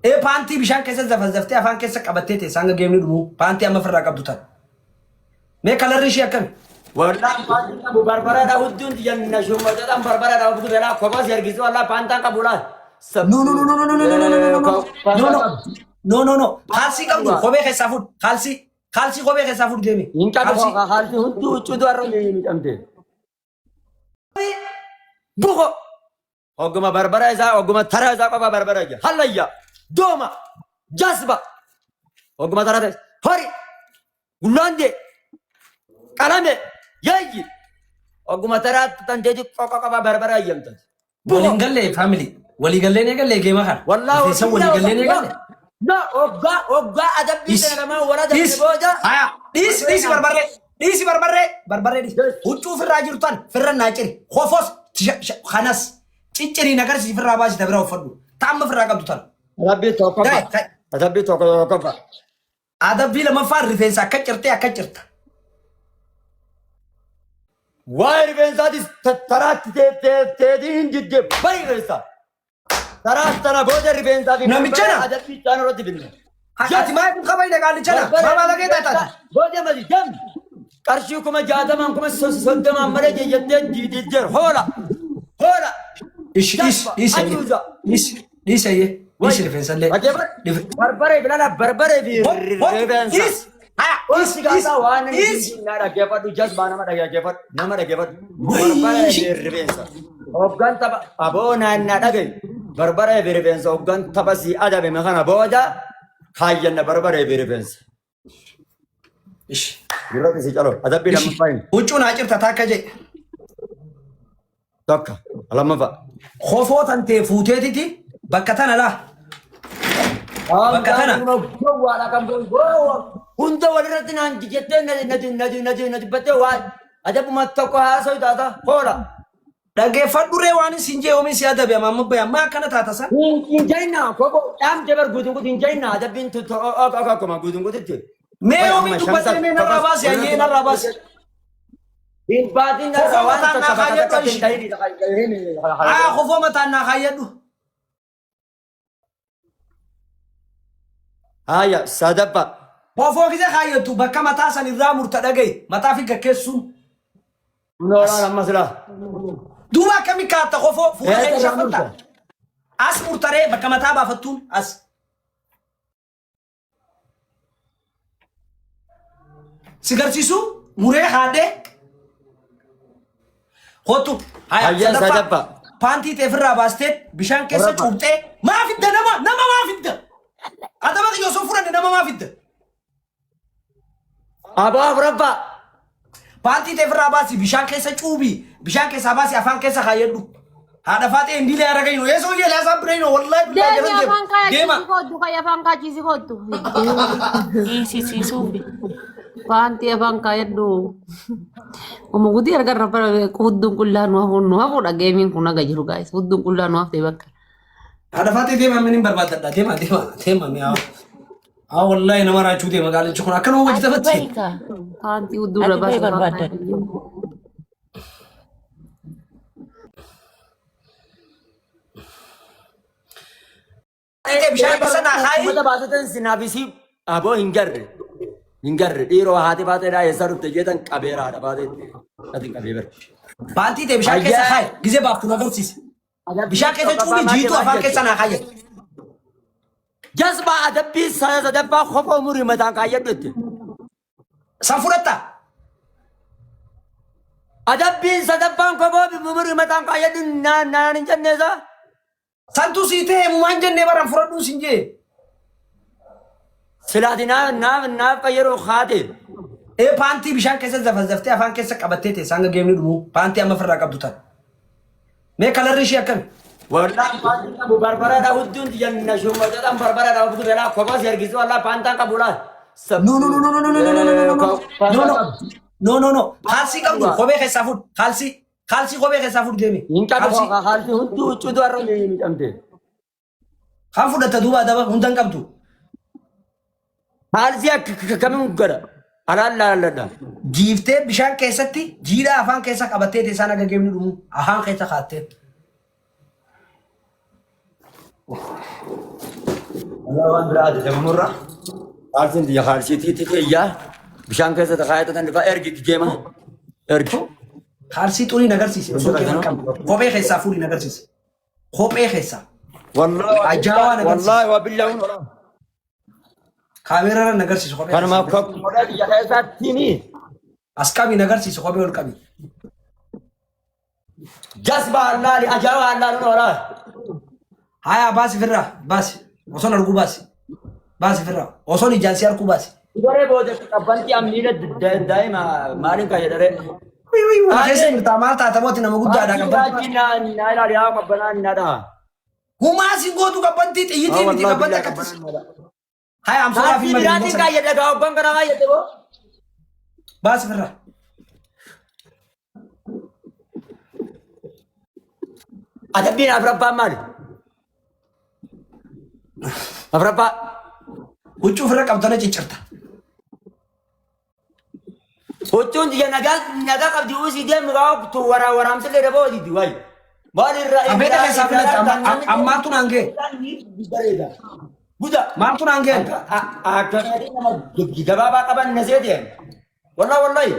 إيه بانتي بيشان كيسة زفتي أفان كيسة كبتة سانغ جيمني دمو بانتي أما فرق أبدوتان مي كلر ريشي أكن والله بانتي كابو بربرة دا ودون تجن نشوم وجد أم بربرة دا وبدو بلا خباز يرجيسو والله بانتا كابولا no no no no no no no no no no no no no خالصي كابدو خوبي خسافود خالصي خوبي خسافود جيمي إنك أبغى خالتي هدو تشدو أرو جيمي أمتى بوكو أقوم بربرة إذا أقوم ثرى إذا كابا بربرة إذا هلا يا دوما جاسبا أقوم ثرى هاري غلاندي كلامه ياجي أقوم ثرى تنتهي كابا بربرة إذا أمتى ولين قال لي فاميلي ولي قال لي قال لي جيم أخر والله تيسا ولي قال لي قال لي لا أوبا أدب بيتنا ما ورا دب بوجا ديس بربرة ديس وتشوف الراجل تان فرنا ناجري خوفوس خناس تيجري نكر سي فرنا باش تبرأ وفردو تام فرنا قبضو تان ربي توقف أدب بيلا ما فار ريفنسا كجرت واي ريفنسا دي ترى تدين جد باي ريفنسا ترى بوجا ريفنسا دي نميتشنا أدب بيتنا رودي بيننا هاتي ما يكون خباي نقال لجنا ما لقيت أتا بوجا ما دي جم كارشيوكم جادا مانكم سودم أمره جد هولا إيش ريفنسا لي بربرة بلا بربرة في ريفنسا إيش نارا كيفر دوجس بانا ما دعيا كيفر نما كيفر بربرة في ريفنسا أفغان تبا أبو نانا دعي بربرة في ريفنسا أفغان تبا سي أدا بمخانا بوجا خايجنا بربرة في ريفنسا إيش يلا تسي چلو أدا بيلا مفاين وچون هاجر تتاكا جي توكا الله مفا خوفوت أنت فوتيتي تي بكتنا لا بكتنا ولا كم كنت ولرتنا أنت جتنا ندي بتوعد أدا بمتوكا هاسو دادا هولا dhaggeeffadhu ree waan isin jee oomissi adabe amma bayan maa kana taatasa Injaina koko am jabar gudungu injaina ada bintu to kuma gudungu tete mee oomi dubbate mee narraa baasi ayyee narraa baasi in badin na rawan ta ta tindai khofoo mataan naa kaayyadhu haya sadaba khofoo gise kaayyattu bakka mataa san irraa murta dhagaye mataa fi gaggeessuun nora masla duuba kami kaata khofoo fuudhee shafata as murtaree bakka mataa baafattuun as sigarsiisu muree haadhee hotu haya sadaba paantii teefirraa baastee bishaan keessa cuubxee maa fidda nama maa fidda adama xiyyoo soo furanne nama maa fidda aba rabba paantii teefirraa baasi bishaan keessa cuubii bishaan keessa baasi afaan keessa kaayyadhu haadha faatee indiilee aragainu yeesoo yeelaa isaa bireeno wallahi billahi jalan deema kaya afaan kaachisi kottu suubi Panti afaan kaayadhu Omo gudi argarra para hudduun qullaa nu hafuudha geemiin kun aga jiru guys hudduun qullaa nu haftee bakka haadha faatee deema minin barbaadadha deema mi'aa wallahi nama raachuu deema gaalichi kun akkanuma wajji taphatti Panti hudduun barbaadadha bishaan keessa naa kaayi mata baasatan sinabisi abo hingarre dhiiroo haati baateedhaa eessa dhufte jeetan qabeeraadha baatee ati qabeeber paantii ta'e bishaan keessa kaayi gizee baaftu agarsiise bishaan keessa cuubii jiituu afaan keessa naa kaayyadhu jazba adabbii sadabbaa kophaa umurii mataan kaayyadhu itti san fudhatta adabbiin sadabbaan kophaa umurii mataan kaayyadhu naan hin jenneesa santu sii ta'e mumaan jennee baran fudhadhuu sin jee silaati naaf fayyaduu haate paantii bishaan keessa zaftee afaan keessa qabattee ta'e sanga geemni dhumu paantii amma firraa qabdu tan mee kalarri ishee akkami wallahi paantii qabu barbaraadha hudduun janna shummataan barbaraadha hubdu belaa kophaas ergisu wallahi paantaan qabu laal no kaalsii qabdu kophee keessaa fudhu kaalsii kophee keessaa fudhu deemi hin qabu haalti hudduu huccuutu har'a miidhamte kaan fudhatta duuba adaba hundan qabdu haalsi akkamiin godha alaallalladha giiftee bishaan keessatti jiidhaa afaan keessa qabattee teessaan aga geemni dhumu afaan keessa kaattee والله وان براد جمهورة عارفين دي خالصي تي يا بشان كذا تخيلت أن ارجع جيمة ارجع خالصي تقولي نغرسيس خوبي خيسا فولي نغرسيس خوبي خيسا والله أجاوا نغرسيس والله وبالله كاميرا نغرسيس خوبي كان ما كوب مودي يا خيسا تيني اسكابي نغرسيس خوبي والكابي جذب الله أجاوا الله نورا هاي باسي فرا باسي وصل أرجو باسي فرا وصل إجازة أرجو باسي إذا بوجه كبنتي أمنية دائما مالين كاي دره وي ما كيسي مرتامال تاتبوتي نمو قد ada كبنتي نايلا ريا كبنا نادا هما سينغو تو كبنتي تيجي ميتي كبنتي كتس هاي أم سورا في مدينة مدينة كاي دره كابن كنا كاي دره باسي فرا ada bina berapa mal? Berapa? وچو فرا كابتنا چيچرتا Hocun dia naga kab diusi dia merau tu waram sele rebo di duai. Bali rai. أبدا كيسا فيلا أما تو نانجي Buda. ما تو نانجي Agak tadi nama jawab kapan nasihat dia? Wallahi.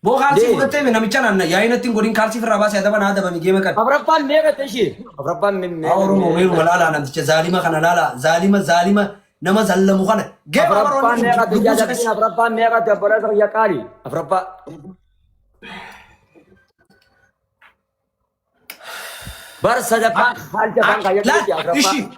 بو خالصي بقتة من نمشان يا إنا تين قولين خالصي فرا باسي هذا بنا هذا بني جيمة كان Berapa mega tadi? Berapa mega? أورو مويل ولا لا نمشي زاليمة خنا لا زاليمة نما زلمو خنا جيم Berapa mega tadi? Berapa mega tadi? Berapa ya kali? Berapa? Barsa Japan, hal Japan kayak لا gitu berapa? إيشي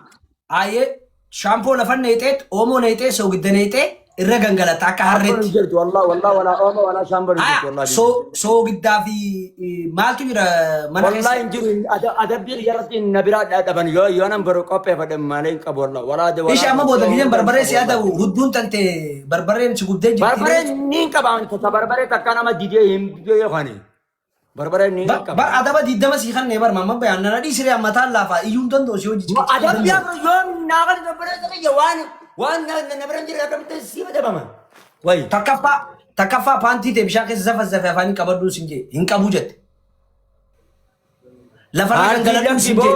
آيه شامبو لفن نيتة أومو نيتة سوق نيتة الرجال قالت تاك هرت Jirtu wallah wala oma wala shambar jirtu آه wallah. سوق في مال كبيرة من Wallah injir ada bir yaratin nabira ada ban yo nam baru kope pada maling ka wallah wala ada wala. إيش أما بودا كذا بربرة سيادة وهدون تنتي بربرة نشوف ده Barbare nin ka ban ta barbare takana ma didi him yo khani. Barbare nin ka. بر أدا بدي دم سيخان نبر ماما بيانا ندي سريع مثال لا فا يوندن دوشيو جيجي Ada biar yo nagal barbare tak ya wan nabran jira ka bitte siba da bama. Wai. تكفى بانتي تبشاك زفا فاني كبردو سنجي هنكا بوجت لفرنا كنغلق سنجي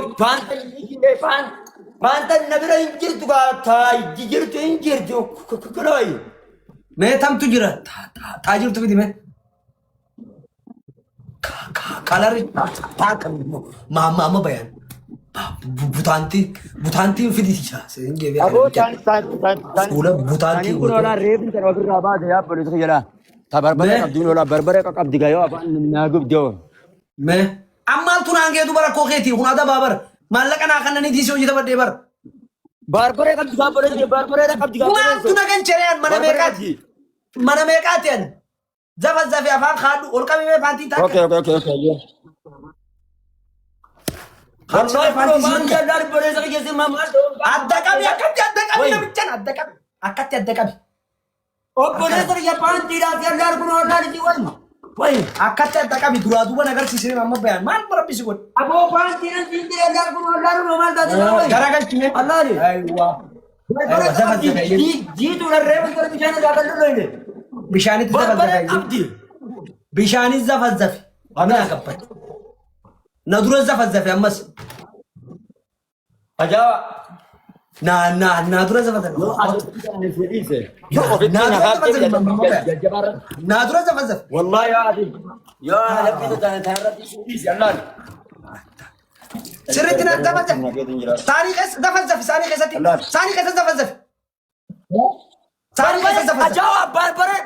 Pantan nabira injir tu ka thai jijir tu injir tu kuloi. मैं थम तुझरा ताजुर तो भी मैं कलर मामा बयान बुतांती फिर थी छा सेंगे वे Abo tan स्कूल बुतांती Tani kuno la rep ni terwa kira ba ya polisi ke jala. Ta barbare kap dino la barbare ka kap digayo apa nagub jo. मैं अम्माल तू नांगे तू बरा कोके थी हुना दा बाबर मालक ना खाना नहीं थी सोची था बड़े बार Barbare kap diga barbare kap diga. हुना तू ना कन चले mana mereka tian zafat zafi afan khadu और कभी मैं पांती था Okay. Wallahi bro manja dar bore sa kesi mama do. ada kami na bican ada kami ada kami O bore sa ya pan tira ya dar kuno dar ji wan. Wai. ada kami dua nagar sisi mama bayan man berapa sih gue Abo pan tira ya dar kuno dar normal da wai. gara-gara cime Allah ni. aywa zafat zafi Ji tu la rep kar bijana da kan lo ne. bishani zafat Barbare zafi kap di. bishani zafat zafi amina kapat nadura zafat zafi ammas Ajawa. nadura zafat zafi nadura zafat zafi والله يا عدي يا لبيت تهرب سويس يا الله سرتنا زفت zafi تاريخ زفت zafi تاريخ زفت zafi Ajawa barbare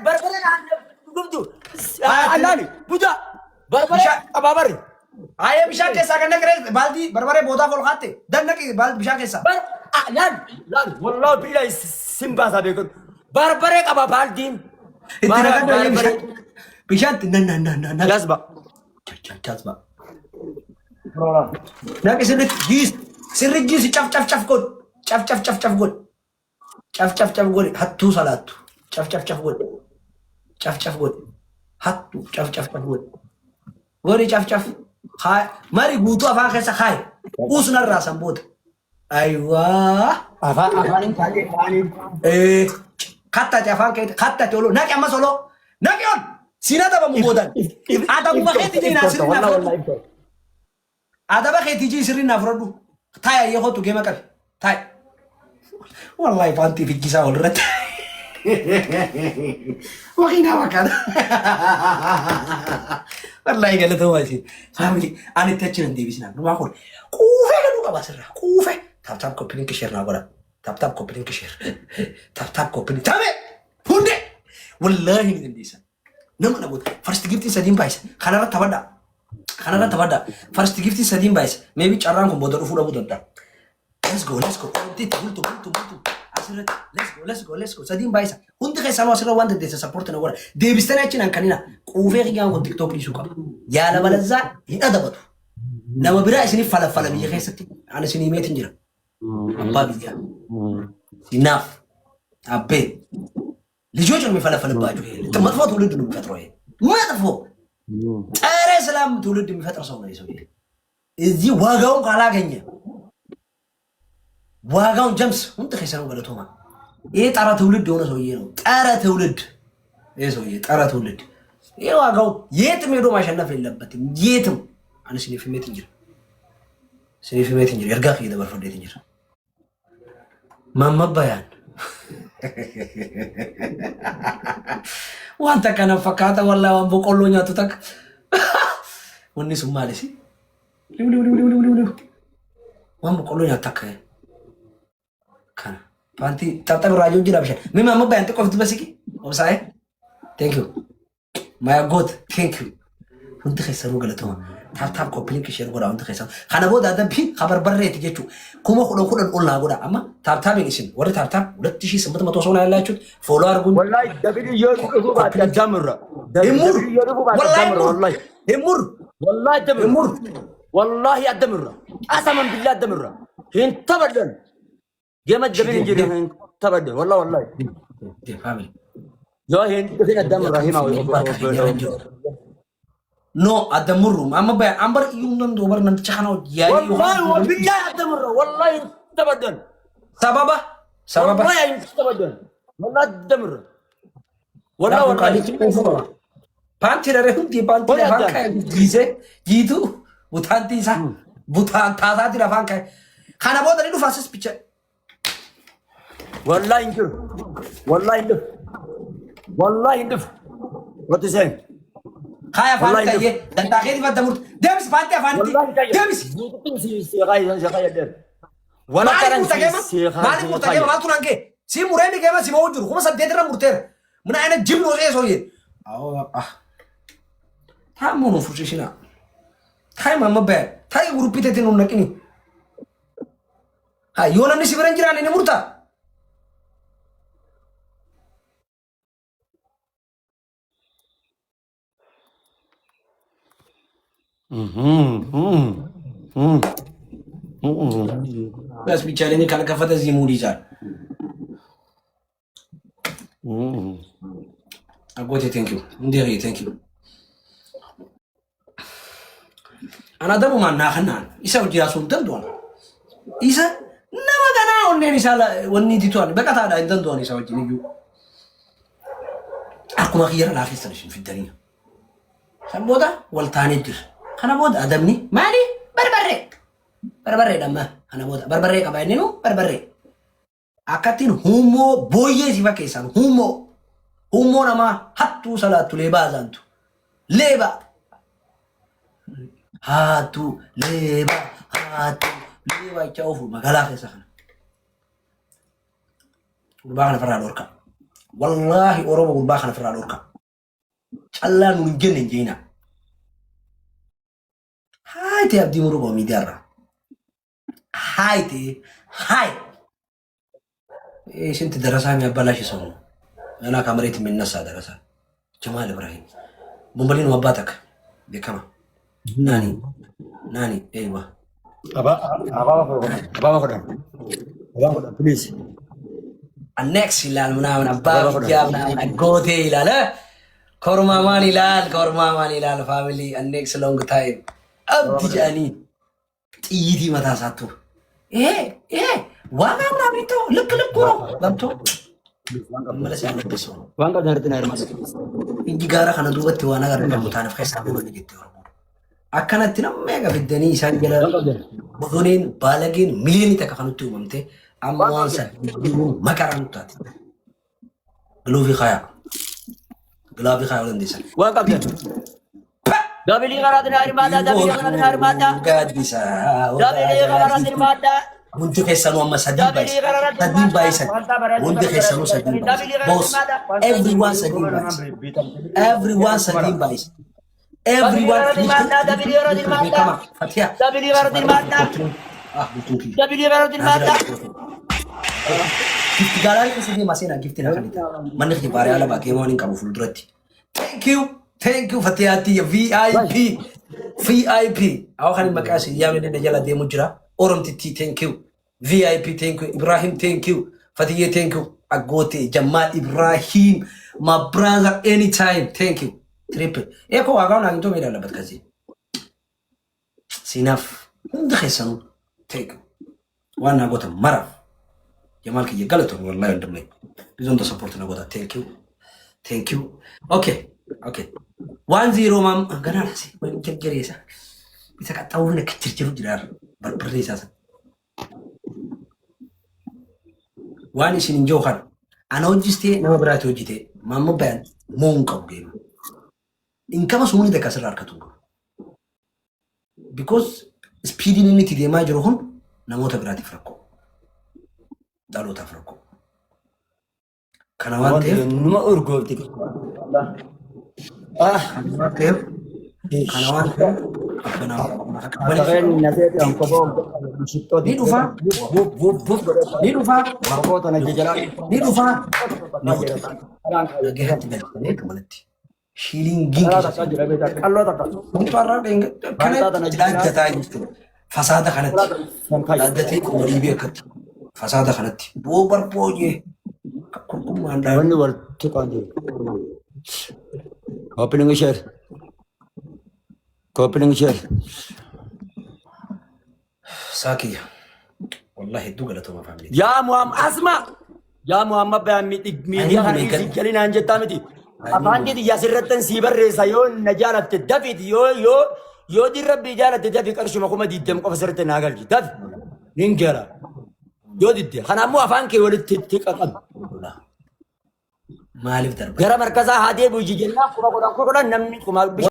gumdu alani buja barbare ababari आये बिशा कैसा करने करे बाल्टी बरबरे बोधा फल खाते दन्ना की बाल बिशा कैसा bar lan wallah billahi simba sabe ko barbare ababaldim इतना कर दो बिशा ना Jazba जज्बा ना किसी ने gis caf god hattu salatu caf god hattu caf god gori caf khai mari butu afan kesa khai usna rasan bod aywa afanin kali katta afan ke katta tolo nak amma solo nak yon sinata ba mubodan ada ba kheti dina sirna ada ba kheti ji sirna afrodu taya yeho tu gema kar tay والله فانتي في الجسا والرد وخينا وكان والله قالت هو شيء فاميلي انا تاتشن دي بيسنا ما اقول كوفه كانوا باسرا كوفه تاب تاب كوبلين كشير ناغورا تاب تاب كوبلين كشير تاب تاب كوبلين تابع هوندي والله نديسا نما نقول فرست جبتي سدين بايس خنا تبدا فرست جبتي سدين بايس ميبي چرانكم بودر فولا بودر let's go bultu asirra let's go sadin baisa hundi khaysalo asirra wanda desa support na wara debistana chinan kanina qufe qiyan ko tiktok li suka ya la balazza hida dabatu nama bira isini fala biya khaysati ana sini metin jira abba biya enough abbe ልጆች ነው የሚፈለፈልባችሁ ይሄ መጥፎ ትውልድ ነው የሚፈጥረው ይሄ መጥፎ ጸረ ሰላም ትውልድ የሚፈጥር ሰው ነው ይሄ እዚህ ዋጋውን ካላገኘ ዋጋውን ጀምስ እንት ከሰው ገለቶማ ይሄ ጠራ ትውልድ የሆነ ሰውዬ ነው ጠራ ትውልድ ይሄ ሰውዬ ጠራ ትውልድ ይሄ ዋጋው የትም ሄዶ ማሸነፍ የለበትም የትም አንስ ነው ፍሜት እንጂ እርጋፍ ይደበር ፈደት እንጂ ማማባያን وانت كان فكاتا والله وان بقولو نياتو تك وني سمالي سي لو وان بقولو نياتك كان فانتي تابتاب راجو جينا بشي مما مبا انت قفت بسيكي وبساي ثانك يو ماي جود ثانك يو وانت خيسرو غلطوا تابتاب كوبلينك شير غورا وانت خيسرو خانا بودا دبي خبر بري تجيتو كوما خدن قلنا غورا اما تابتاب يسين ورا تابتاب 2800 ሰው ነው ያላችሁት ፎሎ አርጉን والله دبي يرفو بعد الجمر يمر والله يمر والله يمر والله يدمر قسما بالله يدمر هين تبدل جمد دبي يجي هين تبدل والله دي فاميلي جو هين يدمر هنا نو ادمر اما با امبر يوندن دوبر ننت چخناو ياي والله بالله يدمر والله تبدل سببا والله يتبدل والله يدمر والله بانتي رهون دي بانتي فانكا جيزه جيتو بوتانتي سا بوتان تازا دي فانكا خانا بودر يدو فاسس بيتش والله ينجر والله يندف والله يندف what is saying خايا فانكا يه دنتاخي دي فدمر دمس بانتي فانتي دمس ولا كرن مالك مرتجع ما تقول عنك سي مريني كمان سي موجود خمس سديت را مرتر من انا جيم نو ايه سويه تامو نو فرشينا تاي ماما با تاي غروبي تتنو نكني ها يونا ني سيبرن جيران ني مرتا بس بيچالني كان كفته زي مودي جار اغوتي ثانك يو نديري ثانك يو انا دمو ما ناخنا يساو جاسون دندون يسا نما غنا وني نسالا وني ديتوان بقى تادا دندون يساو جينيو اكو خير لا خيسنش في الدنيا سبودا ولتاني دير انا بود ادمني مالي بربري لما انا بود بربري كباينو بربري akatin humo boye sifa kesan humo nama hatu salatu leba zantu leba hatu leba chaufu magala kesan urbana fara lorka wallahi orobo urbana fara lorka alla nun genen jeina hayti abdi murugo midara hayti ايش انت درسان يا بلاش يسمو انا كامريت من الناس درسان جمال ابراهيم بومبلين واباتك بكما ناني ايوه ابا خدام بليز النكس الى المناون ابا يا غوتي الى لا كورما ماني لا فاميلي النكس لونج تايم ابدي جاني تيدي متى ساتو ايه وانا بريتو لك كورو لمتو ملس ያለበት ሰው ዋንጋ ዳርተና ያርማስ እንጂ ጋራ ከነ ዱበት ዋና ጋር እንደምታነፍ ከስታብ ነው ልጅት ይወርቡ አከናትና ሜጋ ፍደኒ ሳንጀላ ቦዶኔን ባለጌን ሚሊዮን ተከፈኑት ወምቴ أموانسا مكرم تات قلوبي خيا قلوبي خيا ولا نديسا وان قبل دبلي غرضنا رمادا دبلي غرضنا رمادا قادسا دبلي غرضنا رمادا منتو كيسانو أما سدين بايسا منتو كيسانو سدين بايسا boss everyone سدين بايسا everyone سدين بايسا everyone دبلي غرضنا رمادا فتيا دبلي غرضنا رمادا دبلي غرضنا رمادا gift galari kesini masih na gift na kanita mana ki bare ala ba ke morning kamu full durati thank you fatiyati VIP VIP aw khani makasi ya mede jala de mujra orom titi thank you VIP thank you Ibrahim thank you Fatiye thank you Agote Jamal Ibrahim my brother anytime thank you triple eko agaw na nto meda labat kazi sinaf ndkhesanu thank you wana gota maraf Jamal ki galaton wallahi ndamay bizon da support na gota thank you okay 1-0 mam gana nasi wani kirkire sa bisa ka tawo ne kirkiru jirar barbarre sa wani sinin johar ana hojiste na mabrata hojite mamma ban mon qawde in kama sumuni da kasar arkatu because speeding ni ti de majro hon na mota brati frakko dalo ta frakko kana wante numa urgo tik kana wante ni dufa shilingin fasada kanatti fasada kanatti bobar poje kumanda wani war tukandi opening share ساكي والله دوغلتو ما فهمني يا محمد اسمع يا محمد بامي ميديا خلينا جلنا انجت تامتي افاندي يا سرتن سيبر ريسايون نجالت دفيد يو دي ربي جالت دفي قرش ما كوما ديدم قف سرتن ناغل دف نينجرا يو ديد خنا مو افانكي ولت تققم مالف درب غير مركزا هادي بوجي جنا كوما نمني كوما